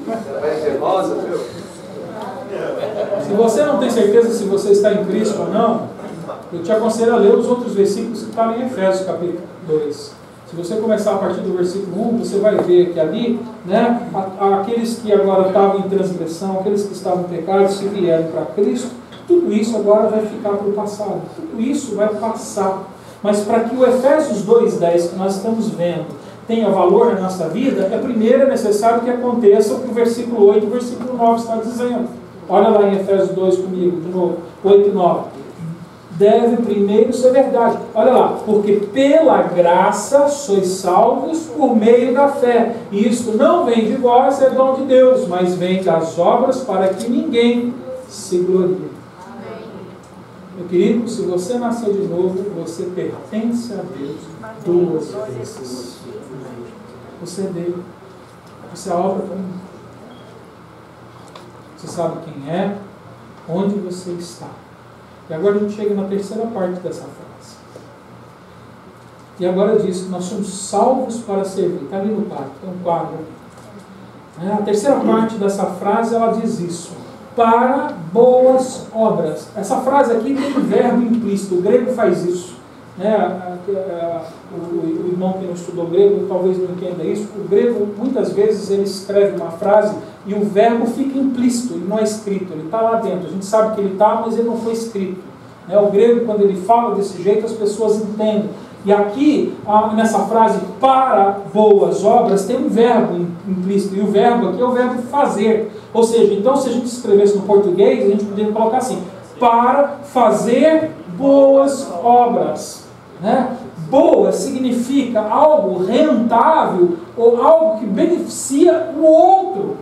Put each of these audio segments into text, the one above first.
Vai ser rosa, viu? Se você não tem certeza se você está em Cristo ou não, eu te aconselho a ler os outros versículos que estão em Efésios capítulo 2. Se você começar a partir do versículo 1, você vai ver que ali, né, aqueles que agora estavam em transgressão, aqueles que estavam em pecado, se vieram para Cristo, tudo isso agora vai ficar para o passado. Tudo isso vai passar. Mas para que o Efésios 2:10 que nós estamos vendo tenha valor na nossa vida, primeiro é necessário que aconteça o que o versículo 8 e o versículo 9 está dizendo. Olha lá em Efésios 2 comigo, de novo, 8 e 9. Deve primeiro ser verdade. Olha lá, porque pela graça sois salvos por meio da fé. E isto não vem de vós, é dom de Deus, mas vem das obras para que ninguém se glorie. Meu querido, se você nasceu de novo, você pertence a Deus duas vezes. Você é dele. Você é a obra comum. Você sabe quem é, onde você está. E agora a gente chega na terceira parte dessa frase. E agora diz que nós somos salvos para servir. Está ali no quadro, tem um quadro aqui. A terceira parte dessa frase, ela diz isso. Para boas obras. Essa frase aqui tem um verbo implícito. O grego faz isso. O irmão que não estudou grego talvez não entenda isso. O grego, muitas vezes, ele escreve uma frase e o verbo fica implícito, ele não é escrito, ele está lá dentro. A gente sabe que ele está, mas ele não foi escrito. O grego, quando ele fala desse jeito, as pessoas entendem. E aqui, nessa frase, para boas obras, tem um verbo implícito. E o verbo aqui é o verbo fazer. Ou seja, então, se a gente escrevesse no português, a gente poderia colocar assim: para fazer boas obras. Boa significa algo rentável ou algo que beneficia o outro.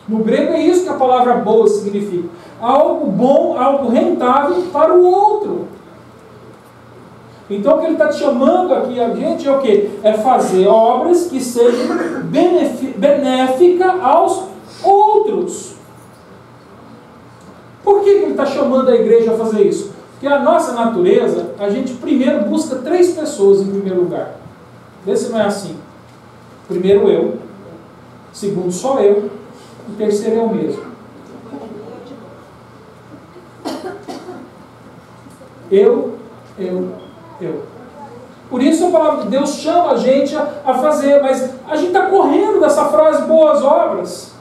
No grego é isso que a palavra boa significa. Algo bom, algo rentável para o outro. Então o que ele está te chamando aqui a gente é o quê? É fazer obras que sejam benéficas aos outros. Por que ele está chamando a igreja a fazer isso? Porque a nossa natureza, a gente primeiro busca 3 pessoas em primeiro lugar. Vê se não é assim. Primeiro eu, segundo só eu, e terceiro eu mesmo. Eu. Por isso a palavra de Deus chama a gente a fazer, mas a gente está correndo dessa frase boas obras.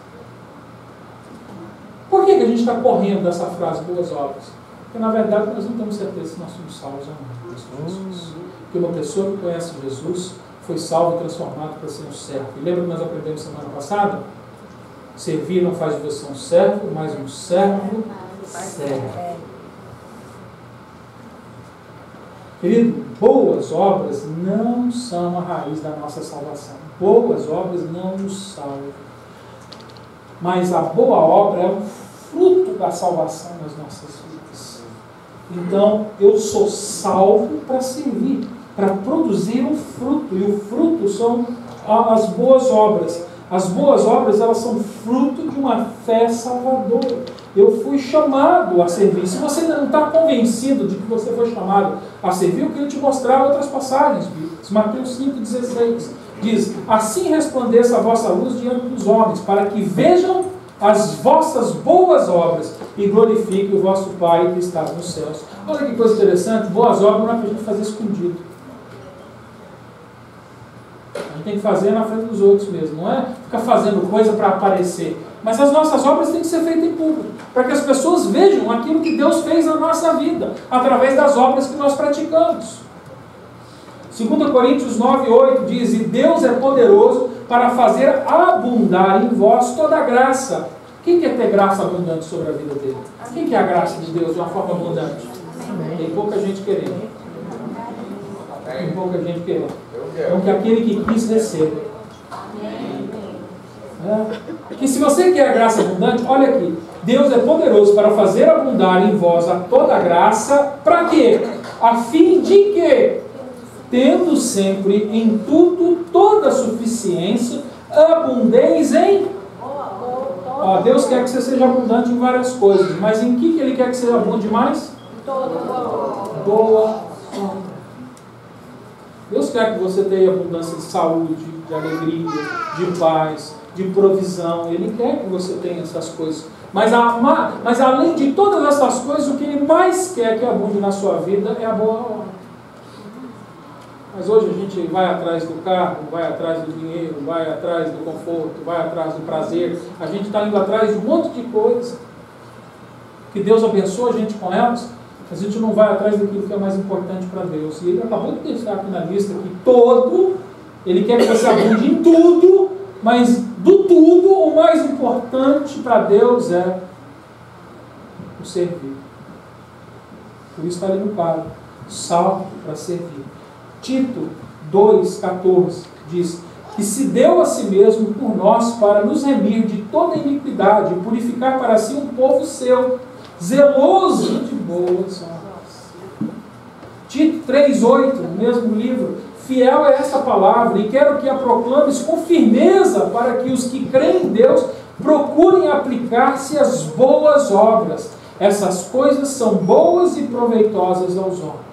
Por que a gente está correndo dessa frase boas obras? Porque na verdade nós não temos certeza se nós somos salvos ou não. Porque uma pessoa que conhece Jesus foi salvo e transformado para ser um servo. E lembra que nós aprendemos semana passada? Servir não faz de você um servo, mas um servo serve. Querido, boas obras não são a raiz da nossa salvação. Boas obras não nos salvam. Mas a boa obra é o fruto da salvação nas nossas vidas. Então, eu sou salvo para servir, para produzir um fruto. E o fruto são as boas obras. As boas obras, elas são fruto de uma fé salvadora. Eu fui chamado a servir. Se você ainda não está convencido de que você foi chamado a servir, eu queria te mostrar outras passagens bíblicas. Mateus 5,16 diz: assim resplandeça a vossa luz diante dos homens, para que vejam as vossas boas obras e glorifiquem o vosso Pai que está nos céus. Olha que coisa interessante, boas obras não é para a gente fazer escondido. A gente tem que fazer na frente dos outros mesmo, não é ficar fazendo coisa para aparecer. Mas as nossas obras têm que ser feitas em público, para que as pessoas vejam aquilo que Deus fez na nossa vida, através das obras que nós praticamos. 2 Coríntios 9:8 diz: e Deus é poderoso para fazer abundar em vós toda a graça. Quem quer ter graça abundante sobre a vida dele? Quem quer a graça de Deus de uma forma abundante? Tem pouca gente querendo. Tem pouca gente querendo. Então que aquele que quis receba. Porque se você quer a graça abundante, olha aqui. Deus é poderoso para fazer abundar em vós a toda a graça. Para quê? A fim de que, tendo sempre em tudo toda a suficiência, abundeis em... Deus quer que você seja abundante em várias coisas, mas em que Ele quer que você abunde mais? Boa obra. Deus quer que você tenha abundância de saúde, de alegria, de paz, de provisão. Ele quer que você tenha essas coisas. Mas além de todas essas coisas, o que Ele mais quer que abunde na sua vida é a boa obra. Mas hoje a gente vai atrás do carro, vai atrás do dinheiro, vai atrás do conforto, vai atrás do prazer. A gente está indo atrás de um monte de coisa. Que Deus abençoe a gente com elas. A gente não vai atrás daquilo que é mais importante para Deus. E Ele acabou de deixar aqui na lista que todo, Ele quer que você abunde em tudo, mas do tudo, o mais importante para Deus é o servir. Por isso está ali no quadro, salvo para servir. Tito 2,14 diz que se deu a si mesmo por nós para nos remir de toda iniquidade e purificar para si um povo seu, zeloso de boas obras. Tito 3,8, no mesmo livro, fiel é essa palavra e quero que a proclames com firmeza para que os que creem em Deus procurem aplicar-se às boas obras. Essas coisas são boas e proveitosas aos homens.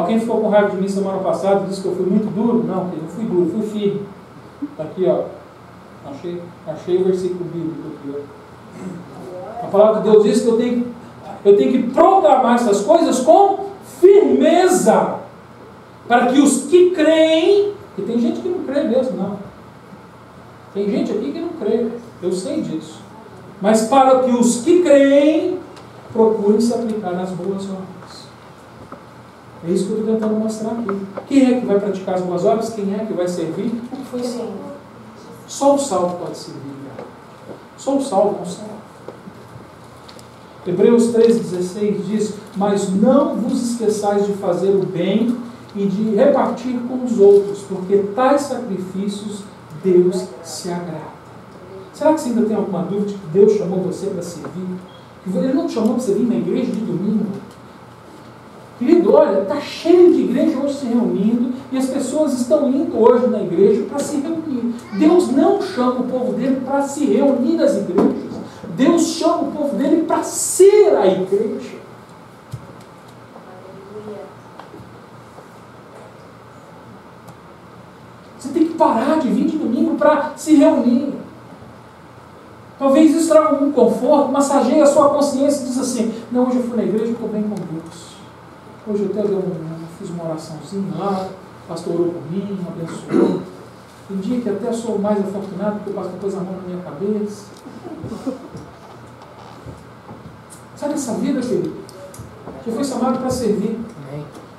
Quem ficou com raiva de mim semana passada disse que eu fui muito duro? Não, eu não fui duro, fui firme. Está aqui, ó. Achei o versículo bíblico aqui, ó. A palavra de Deus diz que eu tenho que proclamar essas coisas com firmeza, para que os que creem, e tem gente que não crê mesmo, não. Tem gente aqui que não crê, eu sei disso. Mas para que os que creem procurem se aplicar nas boas obras. É isso que eu estou tentando mostrar aqui. Quem é que vai praticar as boas obras? Quem é que vai servir? Foi salvo. Só o salvo pode servir. Só o salvo não serve. Hebreus 13,16 diz: mas não vos esqueçais de fazer o bem e de repartir com os outros, porque tais sacrifícios Deus se agrada. Será que você ainda tem alguma dúvida de que Deus chamou você para servir? Ele não te chamou para servir na igreja de domingo? Querido, olha, está cheio de igreja hoje se reunindo e as pessoas estão indo hoje na igreja para se reunir. Deus não chama o povo dele para se reunir nas igrejas. Deus chama o povo dele para ser a igreja. Você tem que parar de vir de domingo para se reunir. Talvez isso traga algum conforto, massageie a sua consciência e diz assim: não, hoje eu fui na igreja e estou bem com Deus. Hoje eu até fiz uma oraçãozinha lá, o pastor orou por mim, me abençoou. Tem dia que até sou mais afortunado porque o pastor pôs a mão na minha cabeça. Sabe essa vida, querido? Já foi chamado para servir.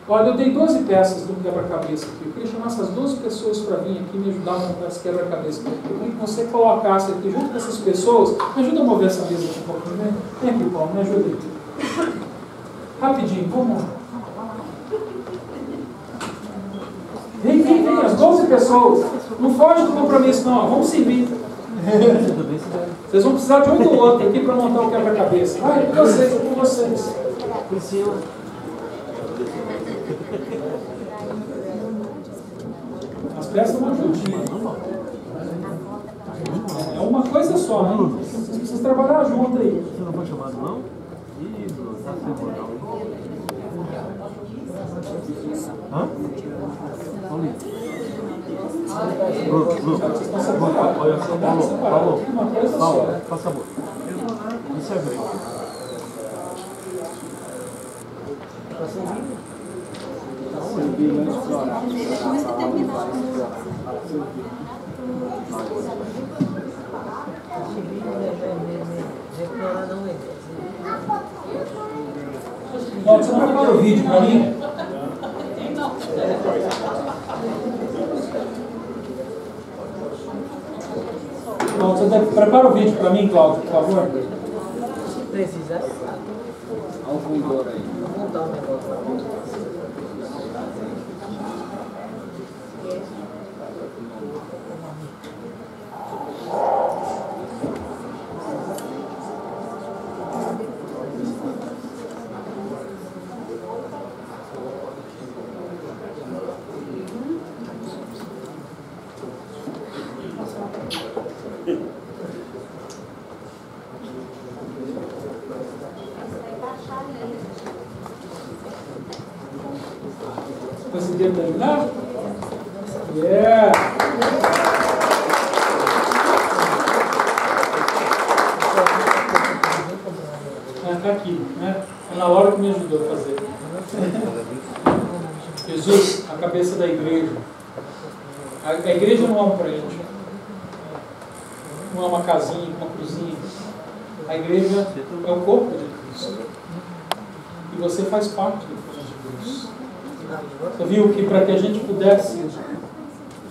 Olha, eu dei 12 peças do quebra-cabeça aqui. Eu queria chamar essas 12 pessoas para vir aqui me ajudar a montar esse quebra-cabeça. Eu queria que você colocasse aqui junto com essas pessoas. Me ajuda a mover essa mesa aqui um pouquinho, né? Vem aqui, Paulo, me ajuda aqui. Rapidinho, vamos lá. Vem, as 12 pessoas. Não foge do compromisso, não. Vamos servir. Vocês vão precisar de um do outro aqui para montar o quebra-cabeça. Vai, com vocês, com vocês. As peças vão juntinhas. É uma coisa só, hein? Vocês precisam trabalhar junto aí. Você não foi chamado, não? Ih, tá sendo. Hã? Paulinho. Olha só, Paulo, faça a boca. Isso é bem. Você não prepara o vídeo para mim? Você prepara o vídeo para mim, Cláudio, por favor? Precisa. Olha o fundor aí. Vou montar um negócio. conseguiram terminar? Yeah! Está aqui, né? É na hora que me ajudou a fazer. Jesus, a cabeça da igreja. A igreja não é um prédio, não é uma casinha, uma cozinha. A igreja é o corpo de Cristo. E você faz parte do corpo de Cristo. Você viu que para que a gente pudesse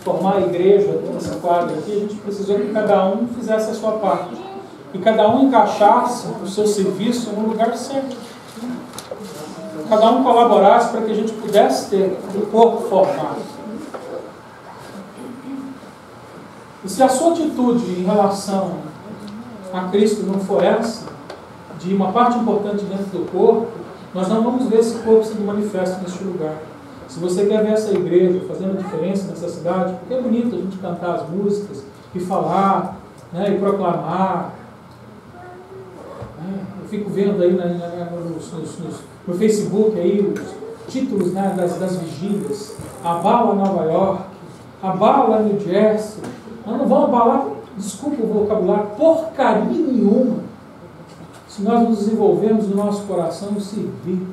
formar a igreja, toda essa quadra aqui, a gente precisou que cada um fizesse a sua parte. E cada um encaixasse o seu serviço no lugar certo. Cada um colaborasse para que a gente pudesse ter o corpo formado. E se a sua atitude em relação a Cristo não for essa, de uma parte importante dentro do corpo, nós não vamos ver esse corpo sendo manifesto neste lugar. Se você quer ver essa igreja fazendo diferença nessa cidade, porque é bonito a gente cantar as músicas e falar, né, e proclamar. Eu fico vendo aí no Facebook aí os títulos, né, das vigílias. Abala Nova York, abala New Jersey. Nós não vamos abalar, desculpa o vocabulário, porcaria nenhuma, se nós nos desenvolvermos no nosso coração no servir.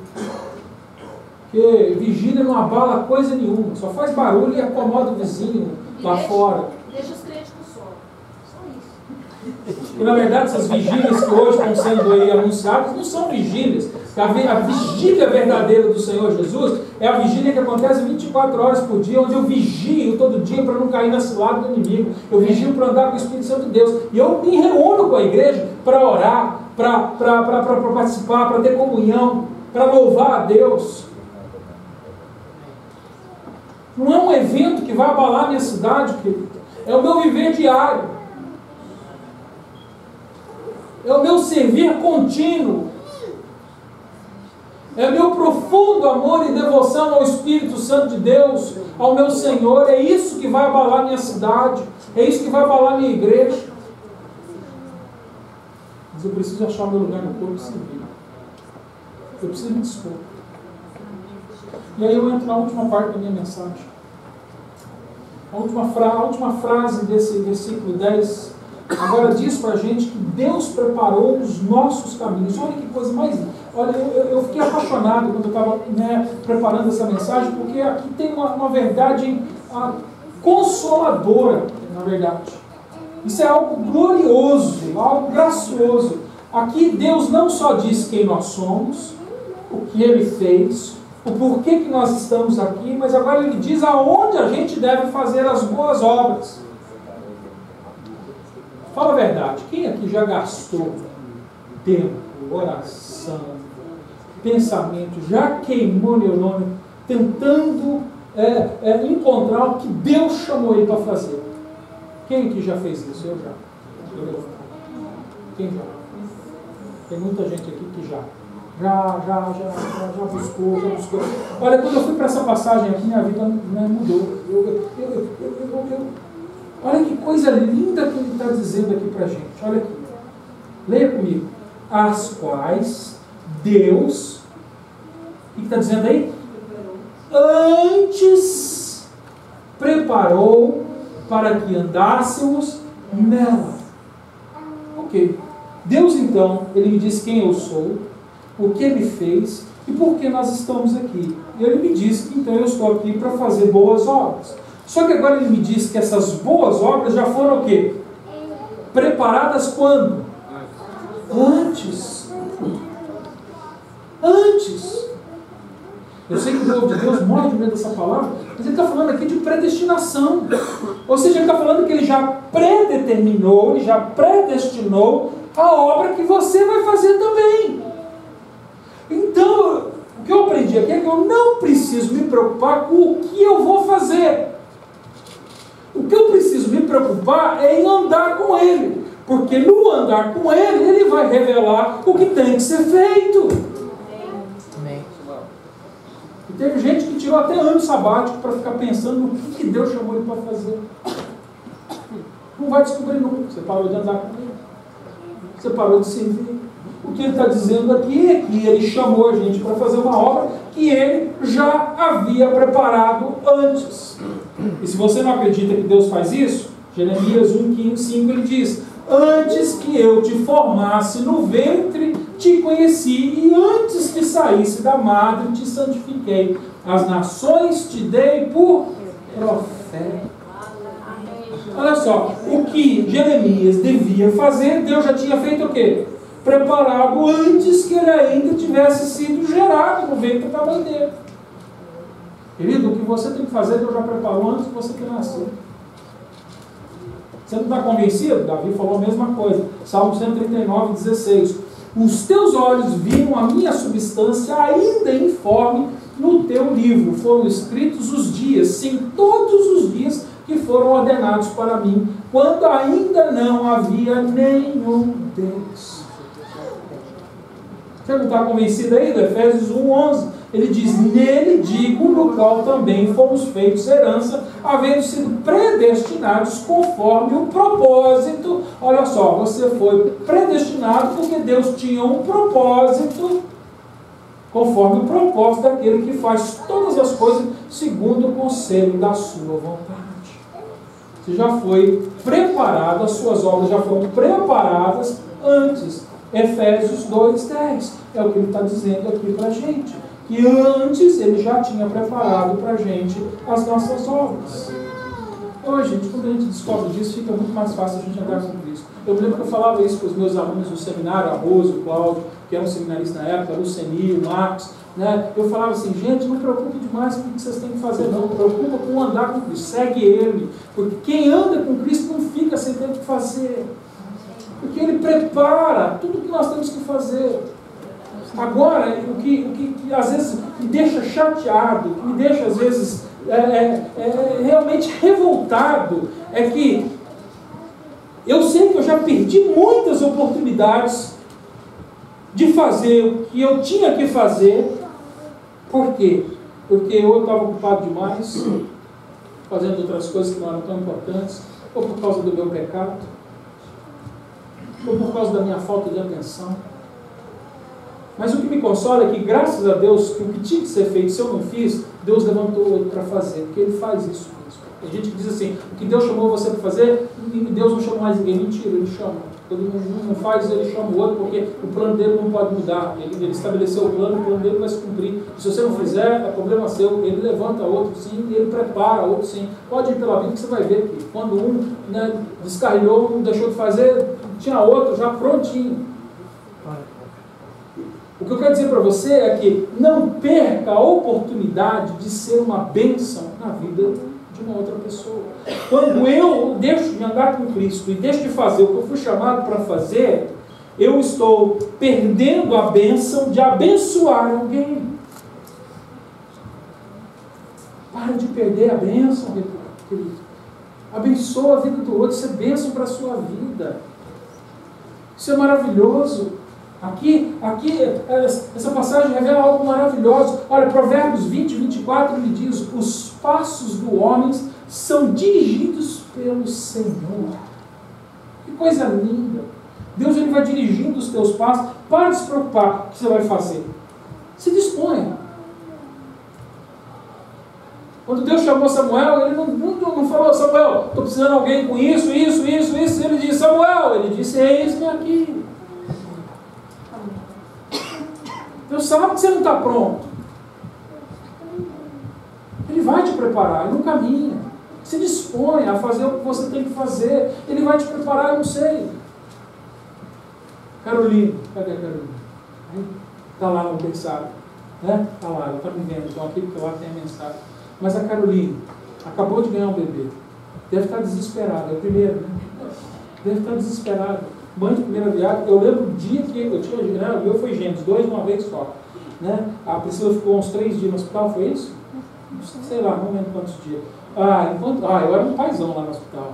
Porque vigília não abala coisa nenhuma, só faz barulho e acomoda o vizinho lá fora. Deixa os crentes no sol. Só isso. E na verdade essas vigílias que hoje estão sendo aí anunciadas não são vigílias. A vigília verdadeira do Senhor Jesus é a vigília que acontece 24 horas por dia, onde eu vigio todo dia para não cair na cilada do inimigo. Eu vigio para andar com o Espírito Santo de Deus. E eu me reúno com a igreja para orar, para participar, para ter comunhão, para louvar a Deus. Não é um evento que vai abalar a minha cidade, querido. É o meu viver diário. É o meu servir contínuo. É o meu profundo amor e devoção ao Espírito Santo de Deus, ao meu Senhor. É isso que vai abalar minha cidade. É isso que vai abalar minha igreja. Mas eu preciso achar meu lugar no corpo e servir. Eu preciso me dispor. E aí eu entro na última parte da minha mensagem. A última frase desse versículo 10 agora diz para a gente que Deus preparou os nossos caminhos. Olha que coisa mais... Olha, eu fiquei apaixonado quando eu estava, né, preparando essa mensagem, porque aqui tem uma verdade consoladora, na verdade. Isso é algo glorioso, algo gracioso. Aqui Deus não só diz quem nós somos, o que Ele fez, o porquê que nós estamos aqui, mas agora Ele diz aonde a gente deve fazer as boas obras. Fala a verdade, quem aqui já gastou tempo, oração, pensamento, já queimou neurônio, tentando encontrar o que Deus chamou ele para fazer? Quem aqui já fez isso? Eu já. Quem já? Tem muita gente aqui que já buscou. Olha, quando eu fui para essa passagem aqui, minha vida, né, mudou. Olha que coisa linda que ele está dizendo aqui para a gente. Olha aqui. Leia comigo. As quais Deus, o que está dizendo aí? Antes preparou para que andássemos nela. Ok. Deus então, Ele me diz quem eu sou, o que Ele fez e por que nós estamos aqui. E Ele me diz que então eu estou aqui para fazer boas obras. Só que agora Ele me diz que essas boas obras já foram o quê? Preparadas quando? Antes. Eu sei que o povo de Deus morre de medo dessa palavra, mas ele está falando aqui de predestinação. Ou seja, ele está falando que ele já predeterminou, ele já predestinou a obra que você vai fazer também. Então, o que eu aprendi aqui é que eu não preciso me preocupar com o que eu vou fazer. O que eu preciso me preocupar é em andar com Ele. Porque no andar com Ele, Ele vai revelar o que tem que ser feito. Amém. E teve gente que tirou até ano sabático para ficar pensando no que Deus chamou ele para fazer. Não vai descobrir nunca. Você parou de andar com Ele. Você parou de servir. O que ele está dizendo aqui é que ele chamou a gente para fazer uma obra que ele já havia preparado antes. E se você não acredita que Deus faz isso, Jeremias 1,5 ele diz: antes que eu te formasse no ventre, te conheci, e antes que saísse da madre, te santifiquei. As nações te dei por profeta. Olha só, o que Jeremias devia fazer, Deus já tinha feito o quê? Preparado antes que ele ainda tivesse sido gerado no ventre da mãe dele. Querido, o que você tem que fazer, Deus já preparou antes de você ter nascido. Você não está convencido? Davi falou a mesma coisa. Salmo 139, 16. Os teus olhos viram a minha substância ainda informe no teu livro. Foram escritos os dias, sim, todos os dias que foram ordenados para mim, quando ainda não havia nenhum deles. Você não está convencido ainda? Efésios 1,11. Ele diz: nele digo, no qual também fomos feitos herança, havendo sido predestinados conforme o propósito. Olha só, você foi predestinado porque Deus tinha um propósito, conforme o propósito daquele que faz todas as coisas segundo o conselho da sua vontade. Você já foi preparado, as suas obras já foram preparadas antes. Efésios 2,10 é o que ele está dizendo aqui para a gente, que antes ele já tinha preparado para a gente as nossas obras. Hoje, gente, quando a gente descobre disso, fica muito mais fácil a gente andar com Cristo. Eu me lembro que eu falava isso para os meus alunos do seminário, a Rose, o Cláudio, que era um seminarista na época, o Luceni, o Marcos, né? Eu falava assim: gente, não preocupe demais com o que vocês têm que fazer, não. Preocupa com andar com Cristo, segue Ele, porque quem anda com Cristo não fica sem ter o que fazer, porque Ele prepara tudo o que nós temos que fazer. Agora, o que às vezes me deixa chateado, me deixa às vezes realmente revoltado, é que eu sei que eu já perdi muitas oportunidades de fazer o que eu tinha que fazer. Por quê? Porque eu estava ocupado demais, fazendo outras coisas que não eram tão importantes, ou por causa do meu pecado, ou por causa da minha falta de atenção. Mas o que me consola é que, graças a Deus, que o que tinha que ser feito, se eu não fiz, Deus levantou outro para fazer, porque Ele faz isso mesmo. A gente diz assim: o que Deus chamou você para fazer, Deus não chamou mais ninguém. Mentira, Ele chama. Quando não faz, Ele chama o outro, porque o plano dele não pode mudar. Ele estabeleceu o plano dele vai se cumprir. E se você não fizer, é problema seu. Ele levanta outro, sim, e Ele prepara outro, sim. Pode ir pela vida que você vai ver que quando um descarrilhou, não deixou de fazer, tinha outro já prontinho. O que eu quero dizer para você é que não perca a oportunidade de ser uma bênção na vida de uma outra pessoa. Quando eu deixo de andar com Cristo e deixo de fazer o que eu fui chamado para fazer, eu estou perdendo a bênção de abençoar alguém. Para de perder a bênção, querido. Abençoa a vida do outro, isso é bênção para a sua vida. Isso é maravilhoso. Aqui, essa passagem revela algo maravilhoso. Olha, Provérbios 20, 24, ele diz: os passos do homem são dirigidos pelo Senhor. Que coisa linda! Deus, Ele vai dirigindo os teus passos. Para de se preocupar com o que você vai fazer. Se disponha. Quando Deus chamou Samuel, Ele não falou: Samuel, estou precisando de alguém com isso. Ele disse: Samuel, Ele disse: eis-me aqui. Deus sabe que você não está pronto. Ele vai te preparar, Ele não caminha. Se dispõe a fazer o que você tem que fazer. Ele vai te preparar, eu não sei. Carolina, cadê a Carolina? Está lá no berçário, né? Está lá, ela está me vendo, então aqui porque lá tem a mensagem. Mas a Carolina acabou de ganhar um bebê. Deve estar desesperada, é o primeiro, né? Deve estar desesperada. Mãe de primeira viagem, eu lembro o dia que eu tinha, o meu foi gêmeos, 2 uma vez só, né? A Priscila ficou uns 3 dias no hospital, foi isso? Sei lá, não lembro quantos dias. Eu era um paizão lá no hospital.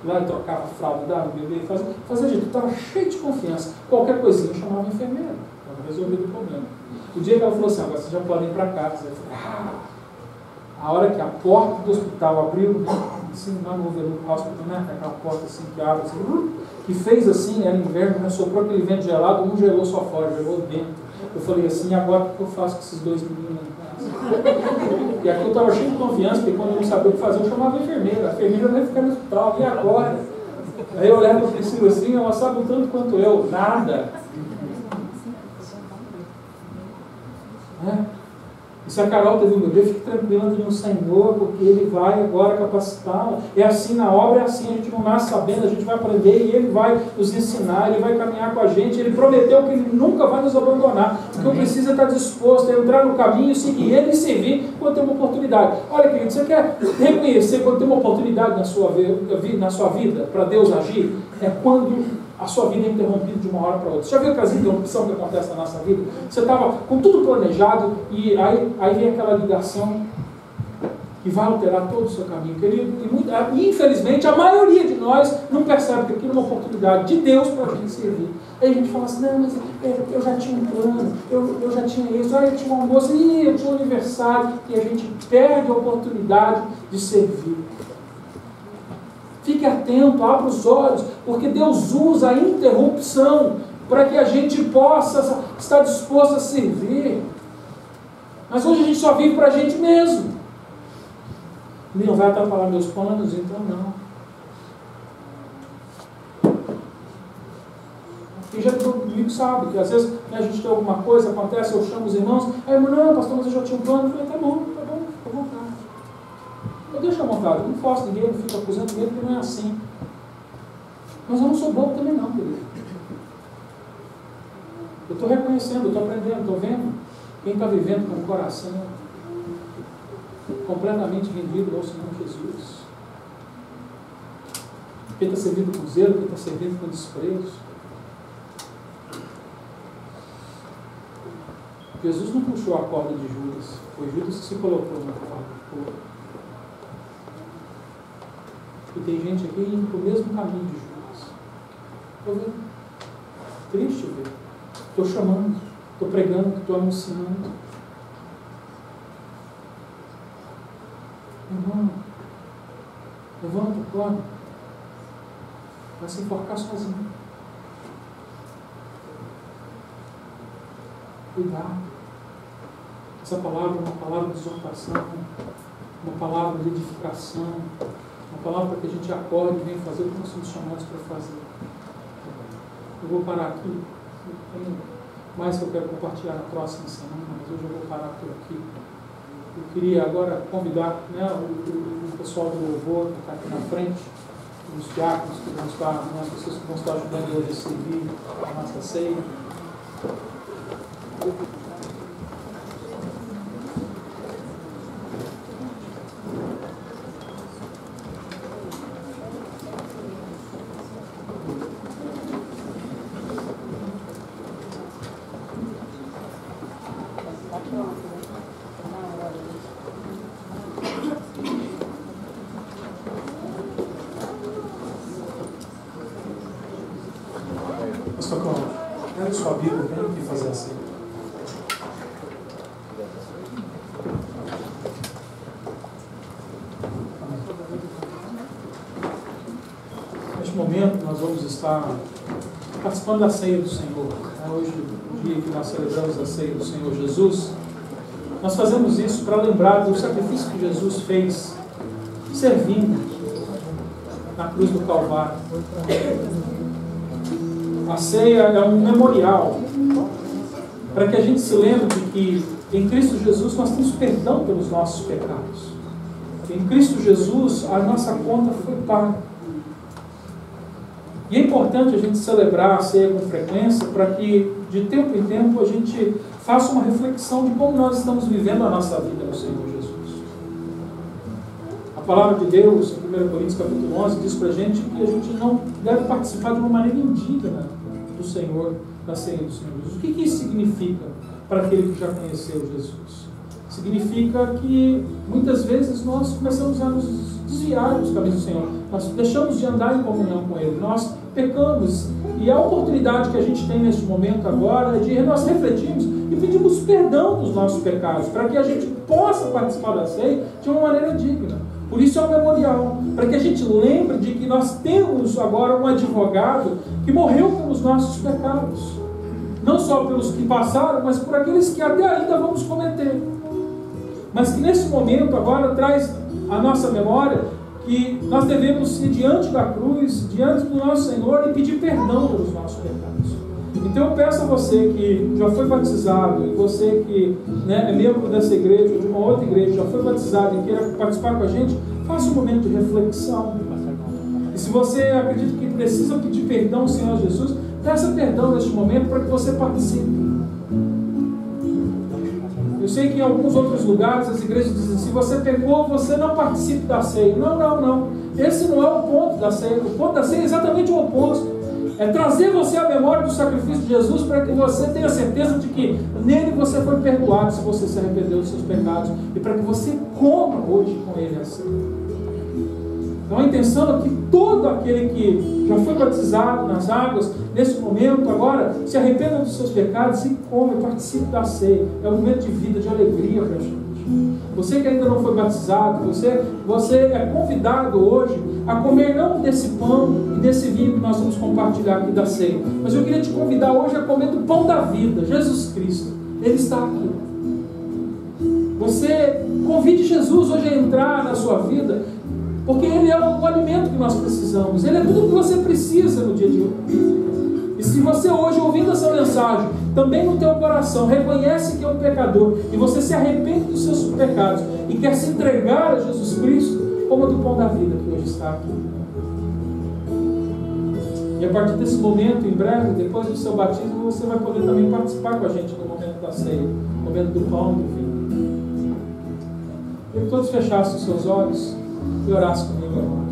Lá eu trocava a fralda, dava o bebê, fazia jeito, estava cheio de confiança. Qualquer coisinha eu chamava a enfermeira, para resolver o problema. O dia que ela falou assim: agora vocês já podem ir para casa. Eu falei: a hora que a porta do hospital abriu, assim, lá no Overlook Hospital, né? Aquela porta assim que abre, assim, que fez assim, era inverno, né? Soprou aquele vento gelado, um gelou só fora, gelou dentro. Eu falei assim, agora o que eu faço com esses dois meninos em casa? E aqui eu estava cheio de confiança, porque quando eu não sabia o que fazer, eu chamava a enfermeira. A enfermeira vai ficar no hospital, e agora? Aí eu olhava para a Priscila assim, ela sabe o tanto quanto eu, nada. E se a Carol teve um bebê, fique tranquila no Senhor, porque Ele vai agora capacitá-la. É assim na obra, é assim, a gente não nasce sabendo, a gente vai aprender e Ele vai nos ensinar, Ele vai caminhar com a gente. Ele prometeu que Ele nunca vai nos abandonar. O que eu preciso é estar disposto a entrar no caminho, seguir Ele e servir quando tem uma oportunidade. Olha, querido, você quer reconhecer quando tem uma oportunidade na sua vida para Deus agir? É quando a sua vida é interrompida de uma hora para outra. Você já viu aquelas interrupções que acontecem na nossa vida? Você estava com tudo planejado e aí vem aquela ligação que vai alterar todo o seu caminho. E infelizmente a maioria de nós não percebe que aquilo é uma oportunidade de Deus para a gente servir. Aí a gente fala assim, não, mas eu já tinha um plano, eu já tinha isso, eu tinha um almoço, eu tinha um aniversário, e a gente perde a oportunidade de servir. Fique atento, abra os olhos, porque Deus usa a interrupção para que a gente possa estar disposto a servir. Mas hoje a gente só vive para a gente mesmo. Ele não vai atrapalhar meus planos, então não. Quem já estudou comigo sabe que às vezes a gente tem alguma coisa, acontece, eu chamo os irmãos, aí eu não, pastor, mas eu já tinha um plano. Eu falei, tá bom, fica à vontade. Eu deixo à vontade, eu não faço ninguém, eu não fico acusando ninguém, porque não é assim. Mas eu não sou bobo também não, querido. Eu estou reconhecendo, eu estou aprendendo, estou vendo quem está vivendo com o coração completamente rendido ao Senhor Jesus. Quem está servindo com zelo, quem está servindo com desprezo. Jesus não puxou a corda de Judas, foi Judas que se colocou na corda. E tem gente aqui indo para o mesmo caminho de Judas. Estou vendo. Triste ver. Estou chamando, estou pregando, estou anunciando. Irmão, levanta, acorda. Vai se enforcar sozinho. Cuidado. Essa palavra é uma palavra de exortação, uma palavra de edificação, uma palavra para que a gente acorde e venha fazer o que nós somos chamados para fazer. Eu vou parar aqui. Tem mais que eu quero compartilhar na próxima semana, mas hoje eu vou parar por aqui. Eu queria agora convidar, né, o pessoal do louvor que está aqui na frente, os diáconos que vão estar, as pessoas que vão estar ajudando hoje a servir a nossa ceia. Pastor Cláudio, pega sua Bíblia, vem aqui fazer assim. Neste momento nós vamos estar participando da ceia do Senhor. Hoje, o dia que nós celebramos a ceia do Senhor Jesus, nós fazemos isso para lembrar do sacrifício que Jesus fez, servindo na cruz do Calvário. A ceia é um memorial para que a gente se lembre de que em Cristo Jesus nós temos perdão pelos nossos pecados. Em Cristo Jesus a nossa conta foi paga. E é importante a gente celebrar a ceia com frequência para que de tempo em tempo a gente faça uma reflexão de como nós estamos vivendo a nossa vida no Senhor Jesus. A palavra de Deus, em 1 Coríntios capítulo 11, diz para a gente que a gente não deve participar de uma maneira indigna do Senhor, da ceia do Senhor Jesus. O que isso significa para aquele que já conheceu Jesus? Significa que muitas vezes nós começamos a nos desviar dos caminhos do Senhor. Nós deixamos de andar em comunhão com Ele. Nós pecamos. E a oportunidade que a gente tem neste momento agora é de nós refletirmos e pedirmos perdão dos nossos pecados, para que a gente possa participar da ceia de uma maneira digna. Por isso é um memorial, para que a gente lembre de que nós temos agora um advogado que morreu pelos nossos pecados. Não só pelos que passaram, mas por aqueles que até ainda vamos cometer. Mas que nesse momento agora traz a nossa memória que nós devemos ir diante da cruz, diante do nosso Senhor e pedir perdão pelos nossos pecados. Então eu peço a você que já foi batizado, e você que é membro dessa igreja, ou de uma outra igreja, já foi batizado e queira participar com a gente, faça um momento de reflexão. E se você acredita que precisa pedir perdão ao Senhor Jesus, peça perdão neste momento para que você participe. Eu sei que em alguns outros lugares as igrejas dizem, se você pecou, você não participe da ceia. Não. Esse não é o ponto da ceia. O ponto da ceia é exatamente o oposto. É trazer você à memória do sacrifício de Jesus para que você tenha certeza de que nele você foi perdoado se você se arrependeu dos seus pecados. E para que você coma hoje com ele a ceia. Então a intenção é que todo aquele que já foi batizado nas águas, nesse momento agora, se arrependa dos seus pecados e come, participe da ceia. É um momento de vida, de alegria para a gente. Você que ainda não foi batizado, você é convidado hoje a comer não desse pão e desse vinho que nós vamos compartilhar aqui da ceia, mas eu queria te convidar hoje a comer do pão da vida, Jesus Cristo. Ele está aqui. Você convide Jesus hoje a entrar na sua vida, porque Ele é o alimento que nós precisamos. Ele é tudo o que você precisa no dia de hoje. E se você hoje, ouvindo essa mensagem, também no teu coração reconhece que é um pecador e você se arrepende dos seus pecados e quer se entregar a Jesus Cristo, coma do pão da vida que hoje está aqui. E a partir desse momento, em breve, depois do seu batismo, você vai poder também participar com a gente no momento da ceia, no momento do pão e do vinho. Queria que todos fechassem os seus olhos e orassem comigo agora.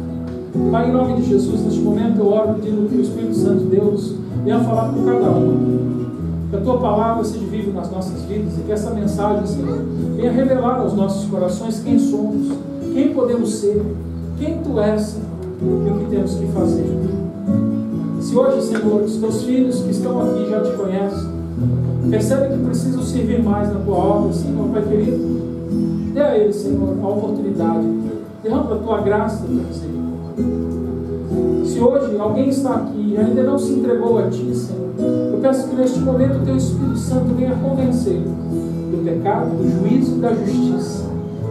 Pai, em nome de Jesus, neste momento eu oro pedindo que o Espírito Santo de Deus venha falar com cada um. Que a Tua palavra seja viva nas nossas vidas e que essa mensagem, Senhor, venha revelar aos nossos corações quem somos, quem podemos ser, quem Tu és, Senhor, e o que temos que fazer. Se hoje, Senhor, os Teus filhos que estão aqui já Te conhecem, percebem que precisam servir mais na Tua obra, Senhor, Pai querido, dê a eles, Senhor, a oportunidade. Derrama a Tua graça e a Tua misericórdia. Se hoje alguém está aqui e ainda não se entregou a Ti, Senhor, eu peço que neste momento o Teu Espírito Santo venha convencer do pecado, do juízo e da justiça,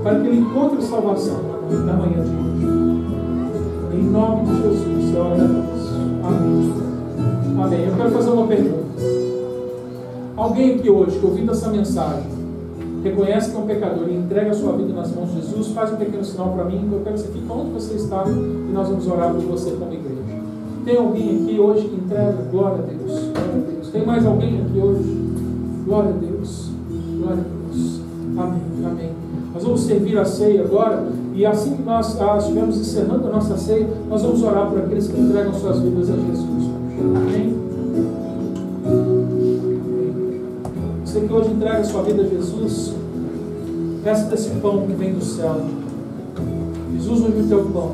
para que ele encontre salvação na manhã de hoje. Em nome de Jesus, eu oro a Deus. Amém. Amém. Eu quero fazer uma pergunta. Alguém aqui hoje, que ouvindo essa mensagem, reconhece que é um pecador e entrega a sua vida nas mãos de Jesus, faz um pequeno sinal para mim, eu quero que você fique onde você está e nós vamos orar por você como igreja. Tem alguém aqui hoje que entrega? Glória a Deus. Glória a Deus. Tem mais alguém aqui hoje? Glória a Deus. Glória a Deus. Amém. Amém. Nós vamos servir a ceia agora e assim que nós estivermos encerrando a nossa ceia, nós vamos orar por aqueles que entregam suas vidas a Jesus. Amém? Você que hoje entrega a sua vida a Jesus, peça desse pão que vem do céu. Jesus, hoje o teu pão.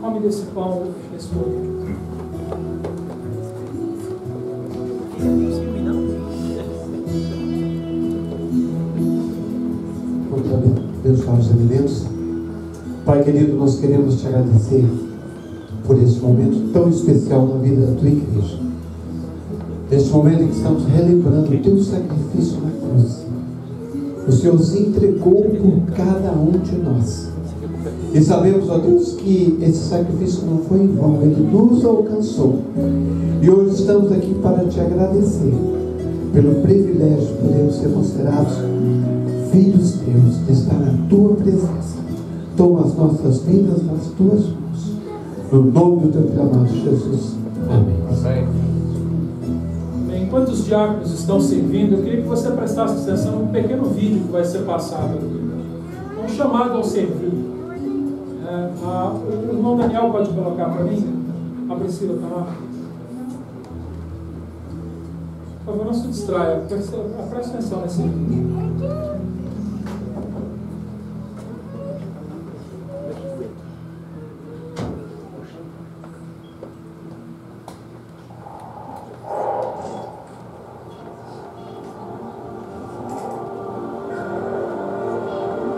Come desse pão nesse momento. Deus para os alimentos. Pai querido, nós queremos te agradecer por esse momento tão especial na vida da tua igreja. Neste momento em que estamos relembrando o teu sacrifício na cruz. O Senhor se entregou por cada um de nós. E sabemos, ó Deus, que esse sacrifício não foi em vão, ele nos alcançou. E hoje estamos aqui para te agradecer pelo privilégio de podermos ser considerados filhos teus, de estar na tua presença. Toma as nossas vidas nas tuas mãos. No nome do teu filho amado Jesus. Amém. Bem, enquanto os diáconos estão servindo, eu queria que você prestasse atenção num pequeno vídeo que vai ser passado aqui. Um chamado ao servir. O irmão Daniel pode colocar para mim? A Priscila está lá. Por favor, não se distraia. Preste atenção nesse vídeo.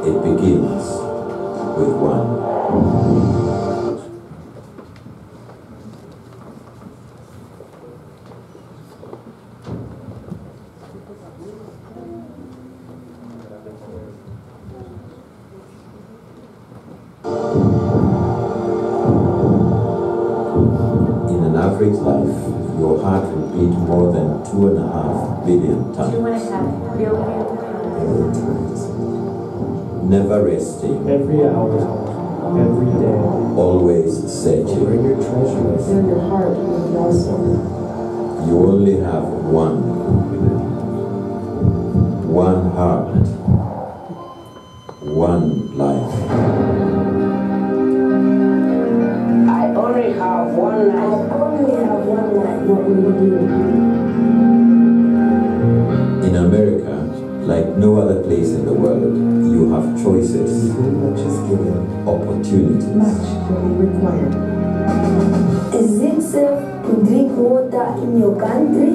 Em pequenas, with one. In an average life, your heart will beat more than 2.5 billion times. 2.5 billion. Never resting, Every hour, every day. always searching. Bring your treasures. Fill your heart with blessings. You only have one heart, one life. I only have one life. What will you do? In America, like no other place in the world, you have choices, opportunities. Much will be required. Is it safe to drink water in your country?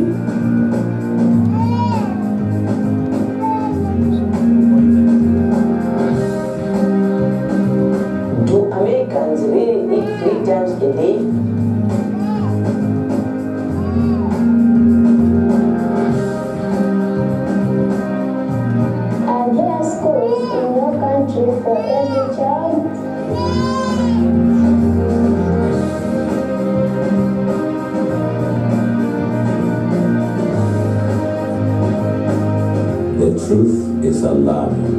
Do Americans really eat 3 times a day? Are there schools in your country for every child? The truth is alarming.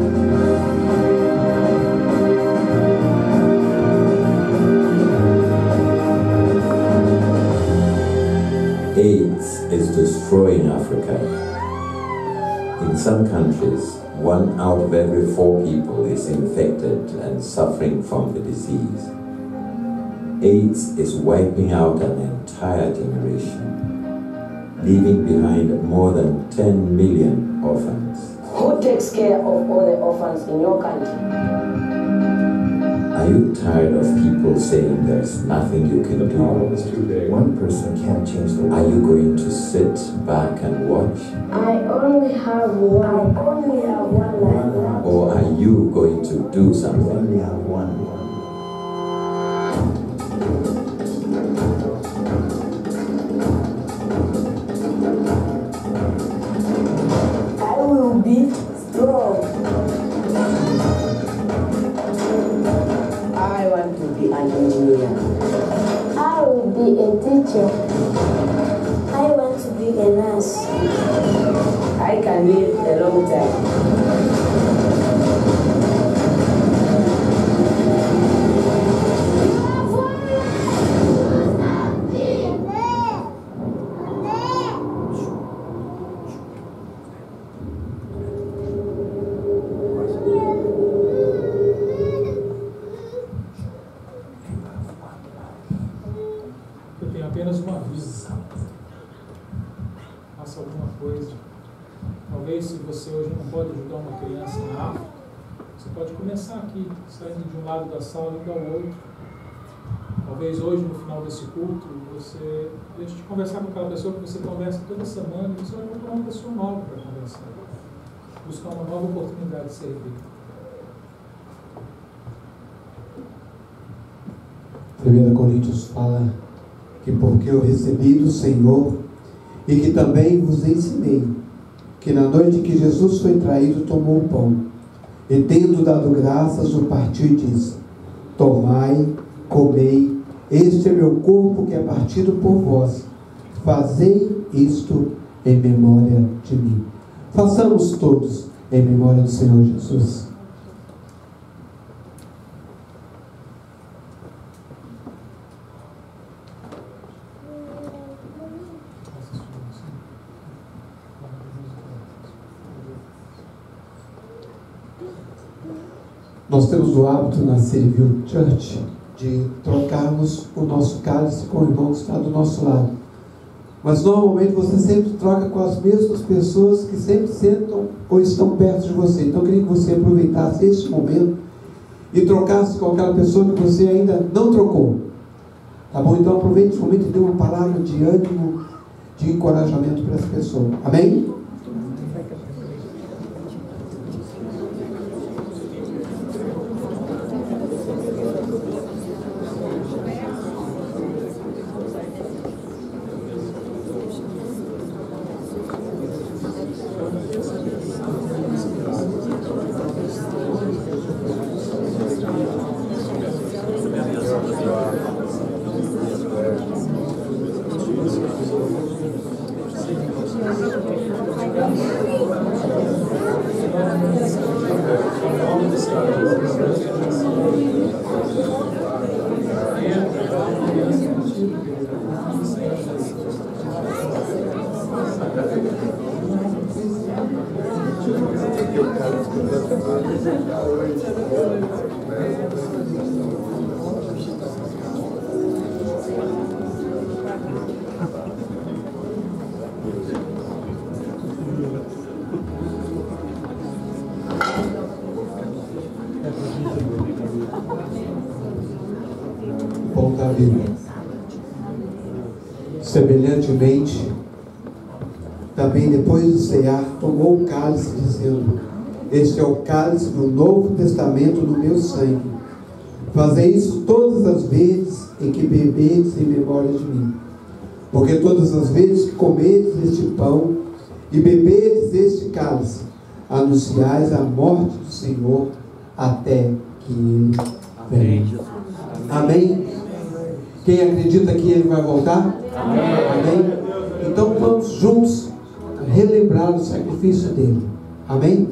AIDS is destroying Africa. In some countries, 1 out of every 4 people is infected and suffering from the disease. AIDS is wiping out an entire generation, leaving behind more than 10 million orphans. Who takes care of all the orphans in your country? Are you tired of people saying there's nothing you can do? Too big. One person can't change the Are you going to sit back and watch? I only have one life. Or are you going to do something? have one. I will be strong. I want to be an engineer. I will be a teacher. I want to be a nurse. I can live a long time. Eu tenho apenas uma vida. Faça alguma coisa. Talvez, se você hoje não pode ajudar uma criança na África, você pode começar aqui, saindo de um lado da sala e ao outro. Talvez hoje, no final desse culto, você deixe de conversar com aquela pessoa que você conversa toda semana e você vai encontrar uma pessoa nova para conversar. Buscar uma nova oportunidade de servir. 1 Coríntios fala que porque eu recebi do Senhor e que também vos ensinei, que na noite que Jesus foi traído, tomou o pão e tendo dado graças, o partiu e disse: tomai, comei, este é meu corpo que é partido por vós, fazei isto em memória de mim. Façamos todos em memória do Senhor Jesus. Nós temos o hábito na City Church de trocarmos o nosso cálice com o irmão que está do nosso lado. Mas normalmente você sempre troca com as mesmas pessoas que sempre sentam ou estão perto de você. Então eu queria que você aproveitasse esse momento e trocasse com aquela pessoa que você ainda não trocou. Tá bom? Então aproveite esse momento e dê uma palavra de ânimo, de encorajamento para essa pessoa. Amém? Pão da vida. Semelhantemente, também depois de cear, tomou o cálice, dizendo: este é o cálice do Novo Testamento no meu sangue. Fazei isso todas as vezes em que bebedes em memória de mim. Porque todas as vezes que comedes este pão e bebedes este cálice, anunciais a morte do Senhor até que Ele venha. Amém? Quem acredita que Ele vai voltar? Amém? Então vamos juntos relembrar o sacrifício dele. Amém?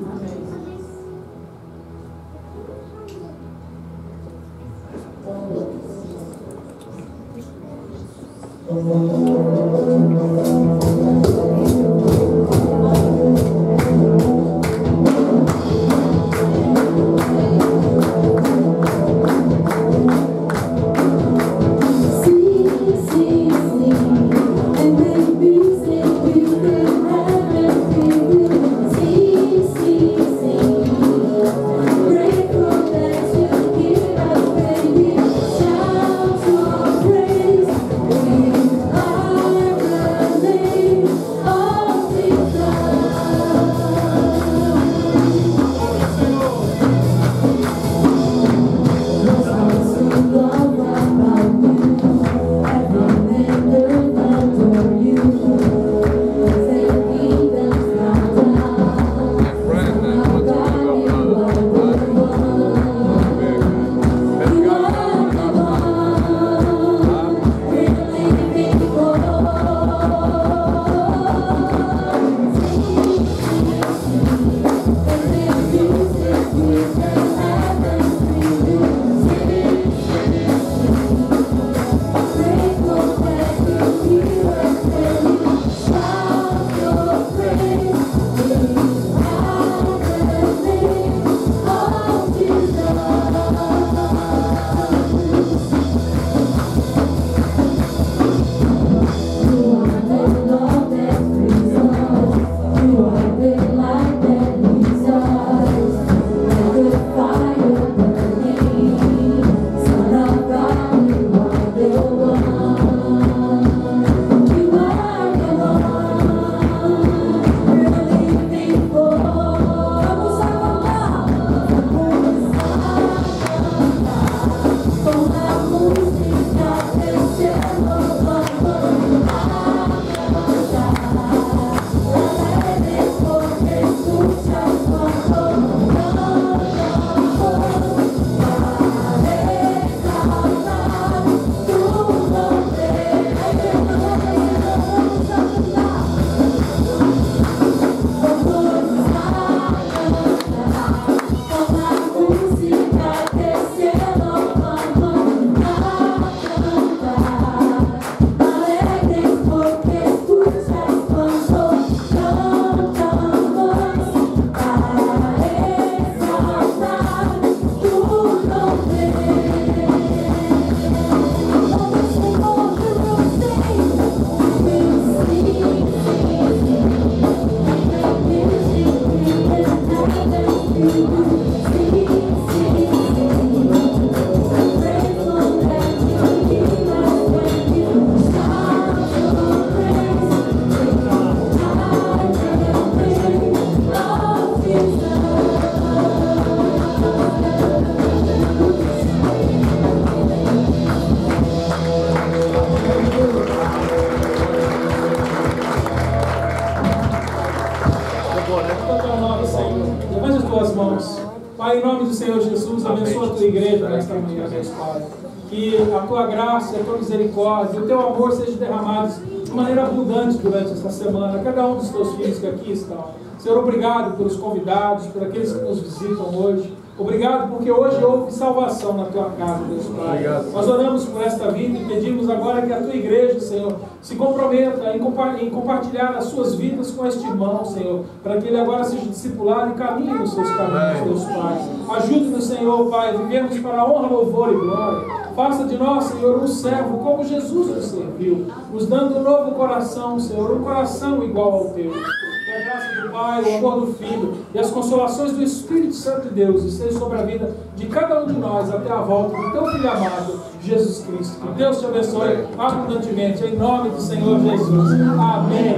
Pai, em nome do Senhor Jesus, abençoa a tua igreja nesta manhã, Deus Pai. Que a tua graça, a tua misericórdia, o teu amor sejam derramados de maneira abundante durante esta semana. Cada um dos teus filhos que aqui estão. Senhor, obrigado pelos convidados, por aqueles que nos visitam hoje. Obrigado porque hoje houve salvação na tua casa, Deus Pai. Obrigado. Nós oramos por esta vida e pedimos agora que a tua igreja, Senhor, se comprometa em compartilhar as suas vidas com este irmão, Senhor, para que ele agora seja discipulado e caminhe nos seus caminhos, Deus Pai. Ajude-nos, Senhor, Pai, vivemos para a honra, louvor e glória. Faça de nós, Senhor, um servo como Jesus nos serviu, nos dando um novo coração, Senhor, um coração igual ao teu. Que a graça do Pai, o amor do Filho e as consolações do Espírito Santo de Deus estejam sobre a vida de cada um de nós até a volta do teu Filho amado, Jesus Cristo. Que Deus te abençoe abundantemente, em nome do Senhor Jesus. Amém.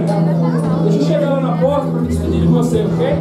Deixa eu chegar lá na porta para me despedir de você, ok?